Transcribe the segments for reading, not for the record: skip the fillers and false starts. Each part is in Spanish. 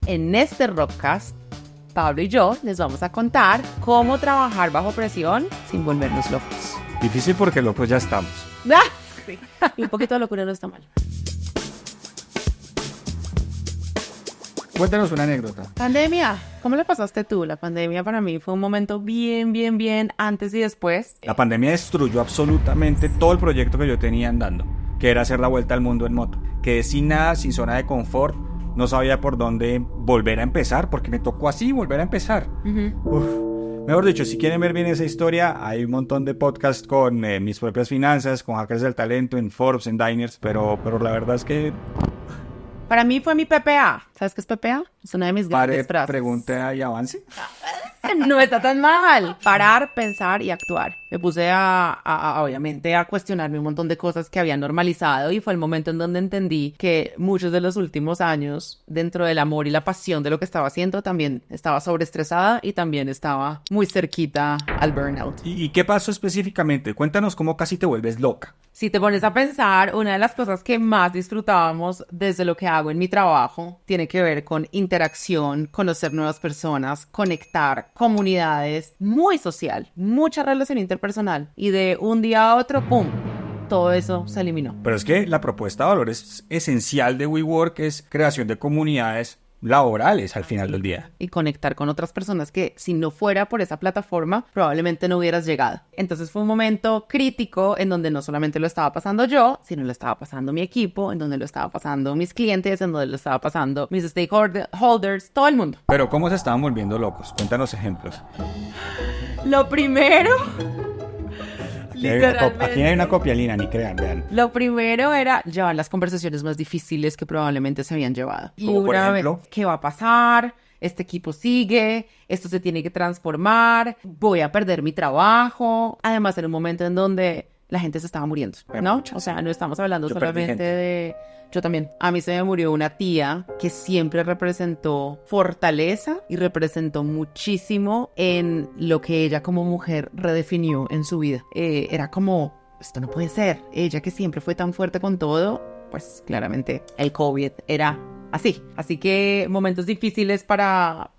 En este Rockcast, Pablo y yo les vamos a contar cómo trabajar bajo presión sin volvernos locos. Difícil porque locos ya estamos. Sí. Y un poquito de locura no está mal. Cuéntanos una anécdota. Pandemia. ¿Cómo le pasaste tú? La pandemia para mí fue un momento bien antes y después. La pandemia destruyó absolutamente todo el proyecto que yo tenía andando, que era hacer la vuelta al mundo en moto. Quedé sin nada, sin zona de confort, no sabía por dónde volver a empezar, porque me tocó así volver a empezar. Mejor dicho, si quieren ver bien esa historia, hay un montón de podcasts con mis propias finanzas, con Hackers del Talento, en Forbes, en Diners, pero la verdad es que... Para mí fue mi PPA. ¿Sabes qué es PPA? Es una de mis grandes frases. Pregunta y avance. No está tan mal. Parar, pensar y actuar. Me puse obviamente, a cuestionarme un montón de cosas que había normalizado y fue el momento en donde entendí que muchos de los últimos años, dentro del amor y la pasión de lo que estaba haciendo, también estaba sobreestresada y también estaba muy cerquita al burnout. ¿Y qué pasó específicamente? Cuéntanos cómo casi te vuelves loca. Si te pones a pensar, una de las cosas que más disfrutábamos desde lo que hago en mi trabajo tiene que ver con interacción, conocer nuevas personas, conectar, comunidades, muy social, mucha relación interpersonal. Y de un día a otro, ¡pum!, todo eso se eliminó. Pero es que la propuesta de valor es esencial de WeWork, es creación de comunidades laborales al final del día. Y conectar con otras personas que si no fuera por esa plataforma probablemente no hubieras llegado. Entonces fue un momento crítico en donde no solamente lo estaba pasando yo, sino lo estaba pasando mi equipo, en donde lo estaba pasando mis clientes, en donde lo estaba pasando mis stakeholders, todo el mundo. Pero ¿cómo se estaban volviendo locos? Cuéntanos ejemplos. Lo primero... Literalmente. Aquí hay una copialina, ni crean, vean. Lo primero era llevar las conversaciones más difíciles que probablemente se habían llevado. Y como por ejemplo, ¿qué va a pasar? Este equipo sigue, esto se tiene que transformar, voy a perder mi trabajo. Además, en un momento en donde la gente se estaba muriendo, ¿no? O sea, no estamos hablando solamente de... Yo también. A mí se me murió una tía que siempre representó fortaleza y representó muchísimo en lo que ella como mujer redefinió en su vida. Era como, esto no puede ser. Ella que siempre fue tan fuerte con todo, pues claramente el COVID era así. Así que momentos difíciles para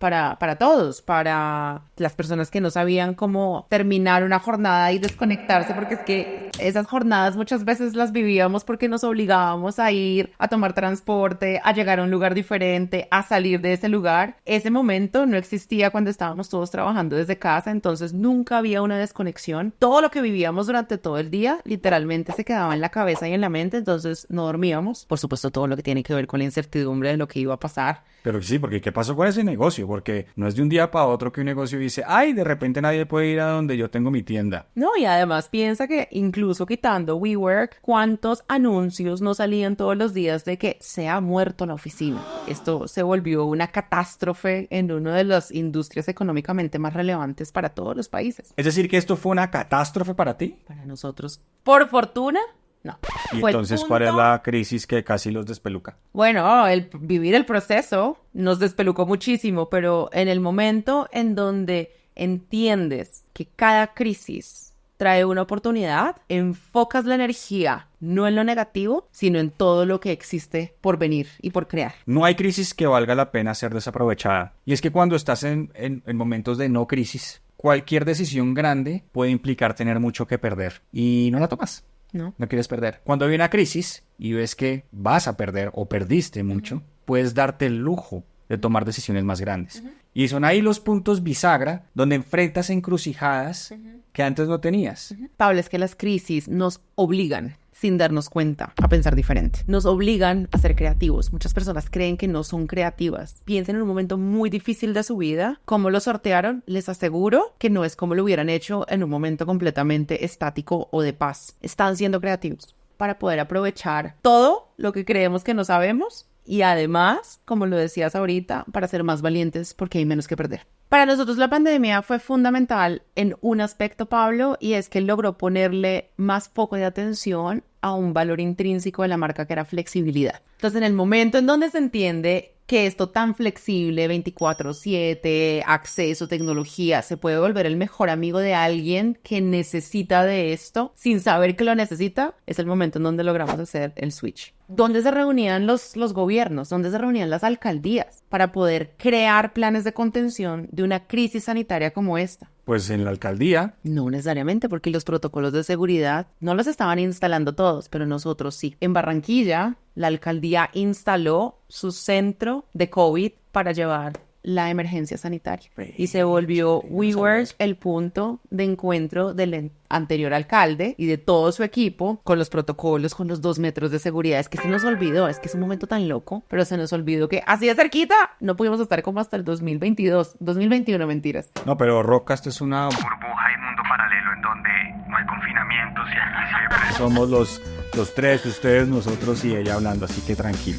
todos, para las personas que no sabían cómo terminar una jornada y desconectarse, porque es que esas jornadas muchas veces las vivíamos porque nos obligábamos a ir a tomar transporte, a llegar a un lugar diferente, a salir de ese lugar. Ese momento no existía cuando estábamos todos trabajando desde casa, entonces nunca había una desconexión. Todo lo que vivíamos durante todo el día literalmente se quedaba en la cabeza y en la mente, entonces no dormíamos. Por supuesto, todo lo que tiene que ver con la incertidumbre de lo que iba a pasar. Pero sí, porque ¿qué pasó con ese negocio? Porque no es de un día para otro que un negocio dice, ay, de repente nadie puede ir a donde yo tengo mi tienda. No, y además piensa que incluso quitando WeWork, ¿cuántos anuncios no salían todos los días de que se ha muerto la oficina? Esto se volvió una catástrofe en una de las industrias económicamente más relevantes para todos los países. Es decir, que esto fue una catástrofe para ti. Para nosotros, por fortuna, no. ¿Y entonces cuál es la crisis que casi los despeluca? Bueno, vivir el proceso nos despelucó muchísimo, pero en el momento en donde entiendes que cada crisis trae una oportunidad, enfocas la energía no en lo negativo, sino en todo lo que existe por venir y por crear. No hay crisis que valga la pena ser desaprovechada. Y es que cuando estás en momentos de no crisis, cualquier decisión grande puede implicar tener mucho que perder y no la tomas. No quieres perder. Cuando hay una crisis y ves que vas a perder o perdiste mucho, puedes darte el lujo de tomar decisiones más grandes. Y son ahí los puntos bisagra donde enfrentas encrucijadas que antes no tenías. Pablo, es que las crisis nos obligan, sin darnos cuenta, a pensar diferente. Nos obligan a ser creativos. Muchas personas creen que no son creativas. Piensen en un momento muy difícil de su vida. ¿Cómo lo sortearon? Les aseguro que no es como lo hubieran hecho en un momento completamente estático o de paz. Están siendo creativos para poder aprovechar todo lo que creemos que no sabemos y además, como lo decías ahorita, para ser más valientes porque hay menos que perder. Para nosotros la pandemia fue fundamental en un aspecto, Pablo, y es que logró ponerle más foco de atención a un valor intrínseco de la marca que era flexibilidad. Entonces, en el momento en donde se entiende que esto tan flexible, 24/7, acceso, tecnología, se puede volver el mejor amigo de alguien que necesita de esto sin saber que lo necesita, es el momento en donde logramos hacer el switch. ¿Dónde se reunían los gobiernos? ¿Dónde se reunían las alcaldías para poder crear planes de contención de una crisis sanitaria como esta? Pues en la alcaldía. No necesariamente, porque los protocolos de seguridad no los estaban instalando todos, pero nosotros sí. En Barranquilla, la alcaldía instaló su centro de COVID para llevar la emergencia sanitaria. Y se volvió WeWork el punto de encuentro del anterior alcalde y de todo su equipo, con los protocolos, con los 2 metros de seguridad. Es que se nos olvidó, es que es un momento tan loco, pero se nos olvidó que así de cerquita no pudimos estar como hasta el 2021, mentiras. No, pero Roca, esto es una burbuja y mundo paralelo en donde no hay confinamientos y aquí siempre somos los tres, ustedes, nosotros y ella hablando, así que tranquilo.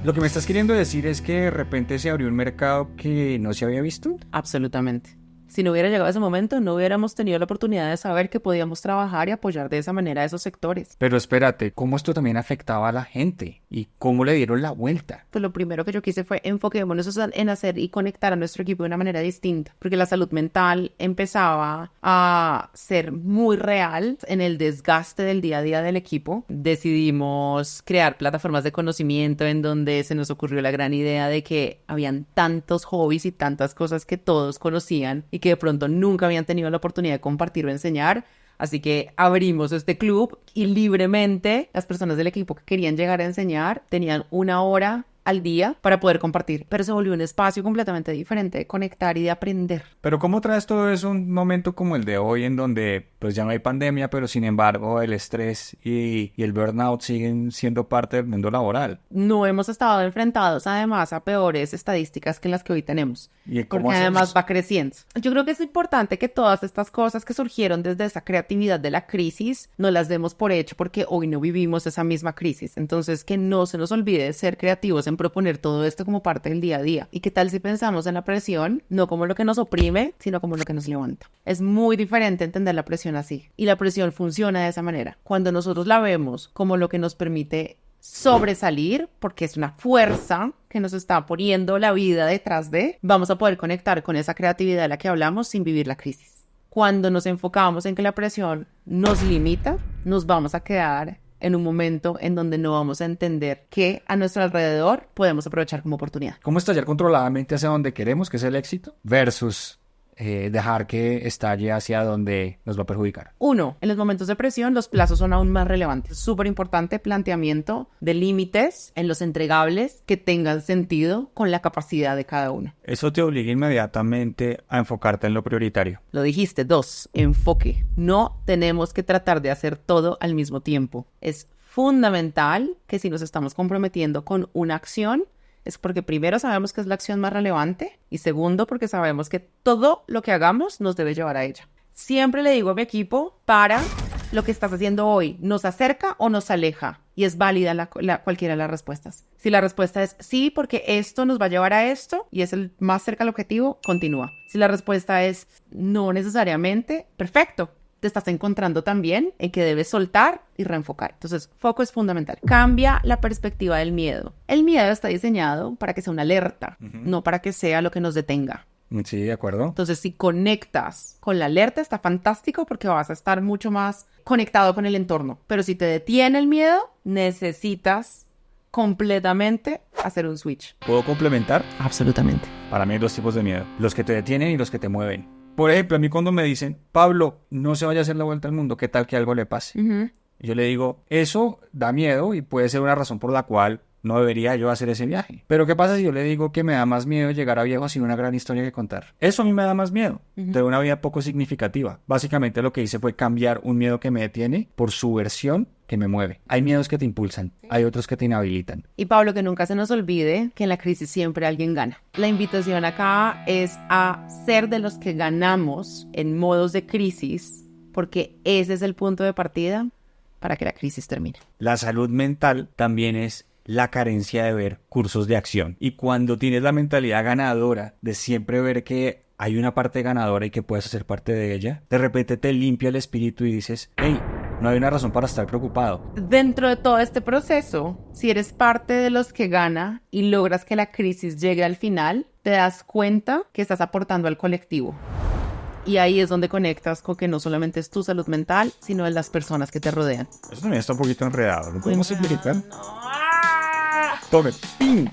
Lo que me estás queriendo decir es que de repente se abrió un mercado que no se había visto. Absolutamente. Si no hubiera llegado ese momento, no hubiéramos tenido la oportunidad de saber que podíamos trabajar y apoyar de esa manera a esos sectores. Pero espérate, ¿cómo esto también afectaba a la gente? ¿Y cómo le dieron la vuelta? Pues lo primero que yo quise fue enfoquémonos en hacer y conectar a nuestro equipo de una manera distinta, porque la salud mental empezaba a ser muy real en el desgaste del día a día del equipo. Decidimos crear plataformas de conocimiento en donde se nos ocurrió la gran idea de que habían tantos hobbies y tantas cosas que todos conocían y que de pronto nunca habían tenido la oportunidad de compartir o enseñar. Así que abrimos este club y libremente las personas del equipo que querían llegar a enseñar tenían 1 hora al día para poder compartir, pero se volvió un espacio completamente diferente de conectar y de aprender. Pero ¿cómo traes todo eso un momento como el de hoy en donde pues ya no hay pandemia, pero sin embargo el estrés y el burnout siguen siendo parte del mundo laboral? No hemos estado enfrentados además a peores estadísticas que las que hoy tenemos, ¿Y cómo porque además hacemos? va creciendo. Yo creo que es importante que todas estas cosas que surgieron desde esa creatividad de la crisis no las demos por hecho porque hoy no vivimos esa misma crisis. Entonces que no se nos olvide de ser creativos en proponer todo esto como parte del día a día. ¿Y qué tal si pensamos en la presión no como lo que nos oprime, sino como lo que nos levanta? Es muy diferente entender la presión así. Y la presión funciona de esa manera. Cuando nosotros la vemos como lo que nos permite sobresalir, porque es una fuerza que nos está poniendo la vida detrás de, vamos a poder conectar con esa creatividad de la que hablamos sin vivir la crisis. Cuando nos enfocamos en que la presión nos limita, nos vamos a quedar en un momento en donde no vamos a entender que a nuestro alrededor podemos aprovechar como oportunidad. ¿Cómo estallar controladamente hacia donde queremos, que es el éxito, versus dejar que estalle hacia donde nos va a perjudicar? 1. En los momentos de presión los plazos son aún más relevantes. Súper importante planteamiento de límites en los entregables que tengan sentido con la capacidad de cada uno. Eso te obliga inmediatamente a enfocarte en lo prioritario. Lo dijiste. 2. Enfoque. No tenemos que tratar de hacer todo al mismo tiempo. Es fundamental que si nos estamos comprometiendo con una acción, es porque primero sabemos que es la acción más relevante y segundo porque sabemos que todo lo que hagamos nos debe llevar a ella. Siempre le digo a mi equipo, lo que estás haciendo hoy, ¿nos acerca o nos aleja? Y es válida cualquiera de las respuestas. Si la respuesta es sí, porque esto nos va a llevar a esto y es el más cerca al objetivo, continúa. Si la respuesta es no necesariamente, perfecto. Te estás encontrando también en que debes soltar y reenfocar. Entonces, foco es fundamental. Cambia la perspectiva del miedo. El miedo está diseñado para que sea una alerta, no para que sea lo que nos detenga. Sí, de acuerdo. Entonces, si conectas con la alerta, está fantástico porque vas a estar mucho más conectado con el entorno. Pero si te detiene el miedo, necesitas completamente hacer un switch. ¿Puedo complementar? Absolutamente. Para mí hay 2 tipos de miedo. Los que te detienen y los que te mueven. Por ejemplo, a mí cuando me dicen, Pablo, no se vaya a hacer la vuelta al mundo, ¿qué tal que algo le pase? Y yo le digo, eso da miedo y puede ser una razón por la cual no debería yo hacer ese viaje. Pero ¿qué pasa si yo le digo que me da más miedo llegar a viejo sin una gran historia que contar? Eso a mí me da más miedo, de una vida poco significativa. Básicamente lo que hice fue cambiar un miedo que me detiene por su versión que me mueve. Hay miedos que te impulsan, hay otros que te inhabilitan. Y Pablo, que nunca se nos olvide que en la crisis siempre alguien gana. La invitación acá es a ser de los que ganamos en modos de crisis, porque ese es el punto de partida para que la crisis termine. La salud mental también es la carencia de ver cursos de acción. Y cuando tienes la mentalidad ganadora de siempre ver que hay una parte ganadora y que puedes hacer parte de ella, de repente te limpia el espíritu y dices, hey, no hay una razón para estar preocupado. Dentro de todo este proceso, si eres parte de los que gana y logras que la crisis llegue al final, te das cuenta que estás aportando al colectivo. Y ahí es donde conectas con que no solamente es tu salud mental, sino de las personas que te rodean. Eso también está un poquito enredado. ¿Lo podemos simplificar? Tome. ¡Ping!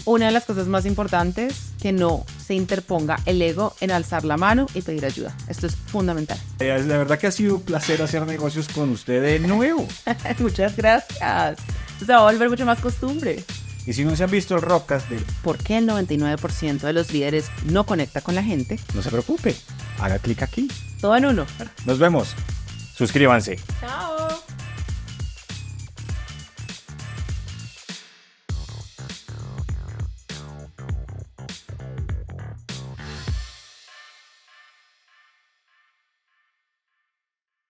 Una de las cosas más importantes, que no se interponga el ego en alzar la mano y pedir ayuda. Esto es fundamental. La verdad que ha sido un placer hacer negocios con usted de nuevo. Muchas gracias. Esto se va a volver mucho más costumbre. Y si no se han visto el Rockcast de ¿Por qué el 99% de los líderes no conecta con la gente? No se preocupe, haga clic aquí. Todo en uno. Nos vemos. Suscríbanse. Chao.